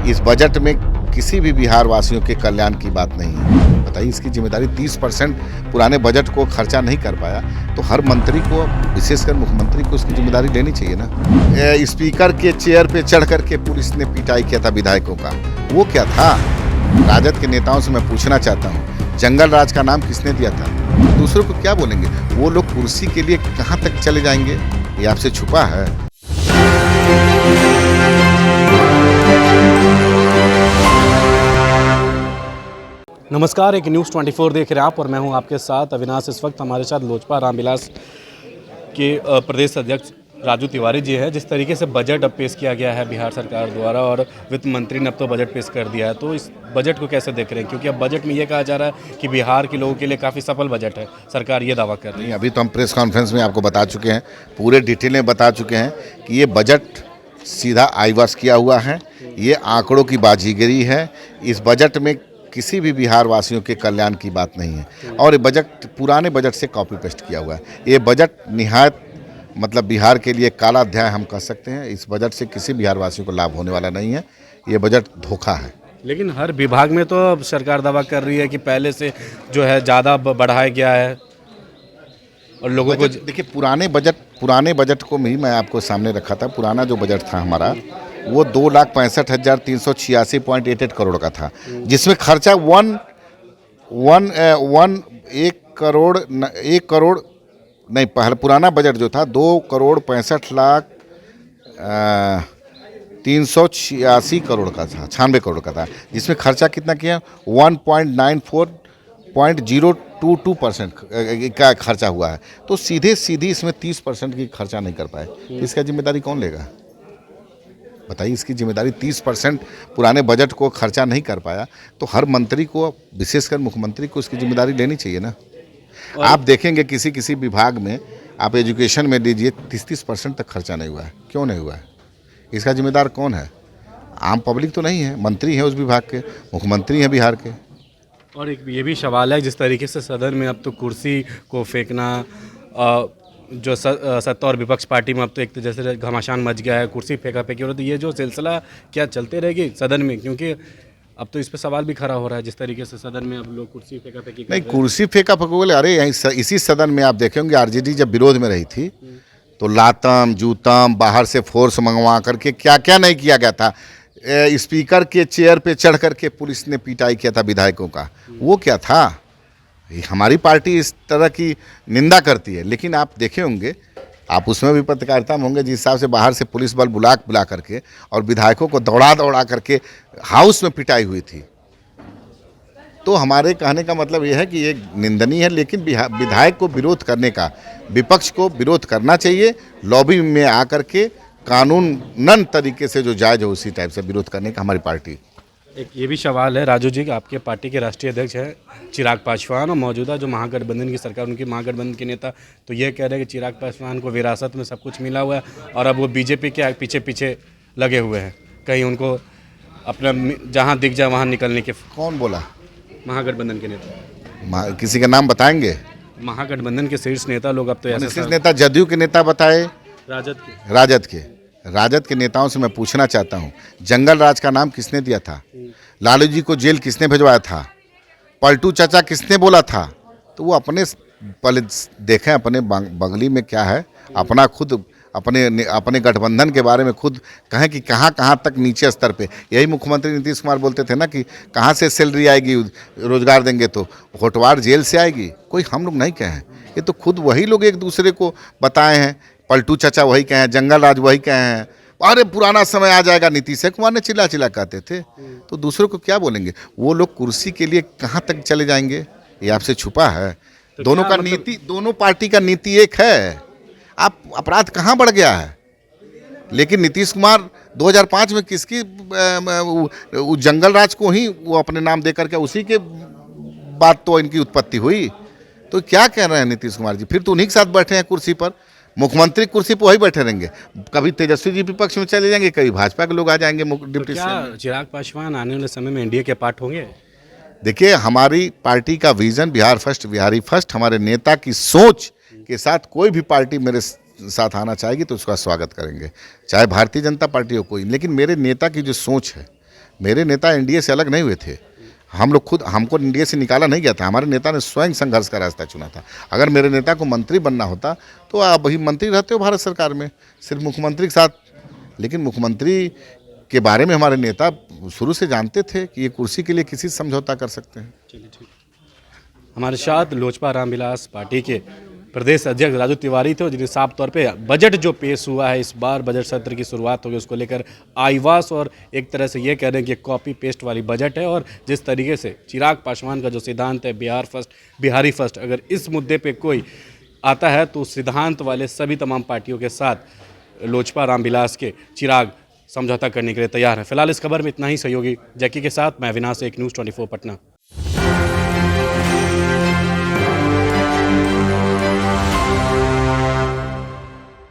इस बजट में किसी भी बिहार वासियों के कल्याण की बात नहीं है। बताइए, इसकी जिम्मेदारी 30% पुराने बजट को खर्चा नहीं कर पाया, तो हर मंत्री को, विशेषकर मुख्यमंत्री को उसकी जिम्मेदारी लेनी चाहिए ना। स्पीकर के चेयर पे चढ़ करके पुलिस ने पिटाई किया था विधायकों का, वो क्या था? राजद के नेताओं से मैं पूछना चाहता हूँ, जंगल राज का नाम किसने दिया था? दूसरों को क्या बोलेंगे? वो लोग कुर्सी के लिए कहाँ तक चले जाएंगे, ये आपसे छुपा है। नमस्कार, एक न्यूज़ 24 देख रहे हैं आप और मैं हूं आपके साथ अविनाश। इस वक्त हमारे साथ लोजपा रामविलास के प्रदेश अध्यक्ष राजू तिवारी जी हैं। जिस तरीके से बजट अब पेश किया गया है बिहार सरकार द्वारा और वित्त मंत्री ने अब तो बजट पेश कर दिया है, तो इस बजट को कैसे देख रहे हैं? क्योंकि अब बजट में ये कहा जा रहा है कि बिहार के लोगों के लिए काफ़ी सफल बजट है, सरकार ये दावा कर रही है। अभी तो हम प्रेस कॉन्फ्रेंस में आपको बता चुके हैं, पूरे डिटेल में बता चुके हैं कि ये बजट सीधा आईवास किया हुआ है, ये आंकड़ों की बाजीगरी है। इस बजट में किसी भी बिहार वासियों के कल्याण की बात नहीं है और ये बजट पुराने बजट से कॉपी पेस्ट किया हुआ है। ये बजट निहायत मतलब बिहार के लिए काला अध्याय हम कह सकते हैं। इस बजट से किसी बिहार वासियों को लाभ होने वाला नहीं है, ये बजट धोखा है। लेकिन हर विभाग में तो अब सरकार दावा कर रही है कि पहले से जो है ज़्यादा बढ़ाया गया है और लोगों को देखिए, पुराने बजट को भी मैं आपको सामने रखा था। पुराना जो बजट था हमारा, वो 2,65,386.88 करोड़ का था, जिसमें खर्चा एक करोड़ नहीं, पहले पुराना बजट जो था 2,65,0386 करोड़ का था, 96 करोड़ का था, जिसमें खर्चा कितना किया? 1.94.022% का खर्चा हुआ है। तो सीधे इसमें 30% की खर्चा नहीं कर पाए, इसका जिम्मेदारी कौन लेगा? बताइए, इसकी जिम्मेदारी 30% पुराने बजट को खर्चा नहीं कर पाया, तो हर मंत्री को, विशेषकर मुख्यमंत्री को उसकी जिम्मेदारी लेनी चाहिए ना। आप देखेंगे किसी विभाग में, आप एजुकेशन में लीजिए, 30% तक खर्चा नहीं हुआ है। क्यों नहीं हुआ है? इसका जिम्मेदार कौन है? आम पब्लिक तो नहीं है, मंत्री हैं उस विभाग के, मुख्यमंत्री हैं बिहार के। और एक ये भी सवाल है, जिस तरीके से सदन में अब तो कुर्सी को फेंकना, जो सत्ता और विपक्ष पार्टी में अब तो एक जैसे घमासान मच गया है, कुर्सी फेंका फेंकी हो रही है, तो ये जो सिलसिला क्या चलते रहेगी सदन में? क्योंकि अब तो इस पे सवाल भी खड़ा हो रहा है, जिस तरीके से सदन में अब लोग कुर्सी फेंका फेंकी नहीं, कुर्सी फेंका फेंकोगे, अरे यहीं इसी सदन में आप देखेंगे आरजेडी जब विरोध में रही थी तो लातम जूतम बाहर से फोर्स मंगवा करके क्या क्या नहीं किया गया था। स्पीकर के चेयर पे चढ़ करके पुलिस ने पिटाई किया था विधायकों का, वो क्या था? हमारी पार्टी इस तरह की निंदा करती है, लेकिन आप देखे होंगे, आप उसमें भी पत्रकारिता में होंगे, जिस हिसाब से बाहर से पुलिस बल बुला करके और विधायकों को दौड़ा करके हाउस में पिटाई हुई थी। तो हमारे कहने का मतलब यह है कि ये निंदनीय है, लेकिन विधायक को विरोध करने का, विपक्ष को विरोध करना चाहिए, लॉबी में आकर के कानूनन तरीके से जो जायज़ हो उसी टाइप से विरोध करने का हमारी पार्टी। एक ये भी सवाल है राजू जी, आपके पार्टी के राष्ट्रीय अध्यक्ष हैं चिराग पासवान और मौजूदा जो महागठबंधन की सरकार, उनकी महागठबंधन के नेता तो ये कह रहे हैं कि चिराग पासवान को विरासत में सब कुछ मिला हुआ है और अब वो बीजेपी के पीछे लगे हुए हैं, कहीं उनको अपना जहाँ दिख जाए वहाँ निकलने के। कौन बोला? महागठबंधन के नेता। किसी का नाम बताएंगे? महागठबंधन के शीर्ष नेता लोग अब तो ऐसे शीर्ष नेता, जदयू के नेता बताए, राजद के नेताओं से मैं पूछना चाहता हूं, जंगल राज का नाम किसने दिया था? लालू जी को जेल किसने भिजवाया था? पलटू चाचा किसने बोला था? तो वो अपने पहले देखें, अपने बगली में क्या है, अपना खुद अपने गठबंधन के बारे में खुद कहें कि कहाँ तक नीचे स्तर पे। यही मुख्यमंत्री नीतीश कुमार बोलते थे ना कि कहाँ से सैलरी आएगी, रोजगार देंगे तो होटवार जेल से आएगी। कोई हम लोग नहीं कहें, ये तो खुद वही लोग एक दूसरे को बताए हैं। पलटू चाचा वही कहे हैं, जंगल राज वही कहे हैं, अरे पुराना समय आ जाएगा, नीतीश कुमार ने चिल्ला कहते थे। तो दूसरों को क्या बोलेंगे? वो लोग कुर्सी के लिए कहाँ तक चले जाएंगे, ये आपसे छुपा है। तो दोनों का नीति, दोनों पार्टी का नीति एक है। आप अपराध कहाँ बढ़ गया है? लेकिन नीतीश कुमार 2005 में किसकी जंगल राज को ही वो अपने नाम दे करके उसी के बात तो इनकी उत्पत्ति हुई। तो क्या कह रहे हैं नीतीश कुमार जी? फिर तो उन्हीं के साथ बैठे हैं कुर्सी पर, मुख्यमंत्री कुर्सी पर वही बैठे रहेंगे। कभी तेजस्वी जी विपक्ष में चले जाएंगे, कभी भाजपा के लोग आ जाएंगे डिप्टी सीएम। चिराग पासवान आने वाले समय में एनडीए के पार्ट होंगे? देखिए, हमारी पार्टी का vision Bihar first, Bihari first, हमारे नेता की सोच के साथ कोई भी पार्टी मेरे साथ आना चाहेगी तो उसका स्वागत करेंगे, चाहे भारतीय जनता पार्टी हो कोई। लेकिन मेरे नेता की जो सोच है, मेरे नेता एनडीए से अलग नहीं हुए थे। हम लोग खुद, हमको एनडीए से निकाला नहीं गया था, हमारे नेता ने स्वयं संघर्ष का रास्ता चुना था। अगर मेरे नेता को मंत्री बनना होता तो आप वही मंत्री रहते हो भारत सरकार में, सिर्फ मुख्यमंत्री के साथ। लेकिन मुख्यमंत्री के बारे में हमारे नेता शुरू से जानते थे कि ये कुर्सी के लिए किसी से समझौता कर सकते हैं। हमारे साथ लोजपा रामविलास पार्टी के प्रदेश अध्यक्ष राजू तिवारी थे, जिन्हें साफ तौर पे बजट जो पेश हुआ है, इस बार बजट सत्र की शुरुआत होगी उसको लेकर आईवास और एक तरह से ये कह रहे हैं कि कॉपी पेस्ट वाली बजट है। और जिस तरीके से चिराग पासवान का जो सिद्धांत है बिहार फर्स्ट बिहारी फर्स्ट, अगर इस मुद्दे पे कोई आता है तो सिद्धांत वाले सभी तमाम पार्टियों के साथ लोजपा रामविलास के चिराग समझौता करने के लिए तैयार है। फिलहाल इस खबर में इतना ही। सहयोगी जैकी के साथ मैं अविनाश, एक न्यूज़ 24 पटना।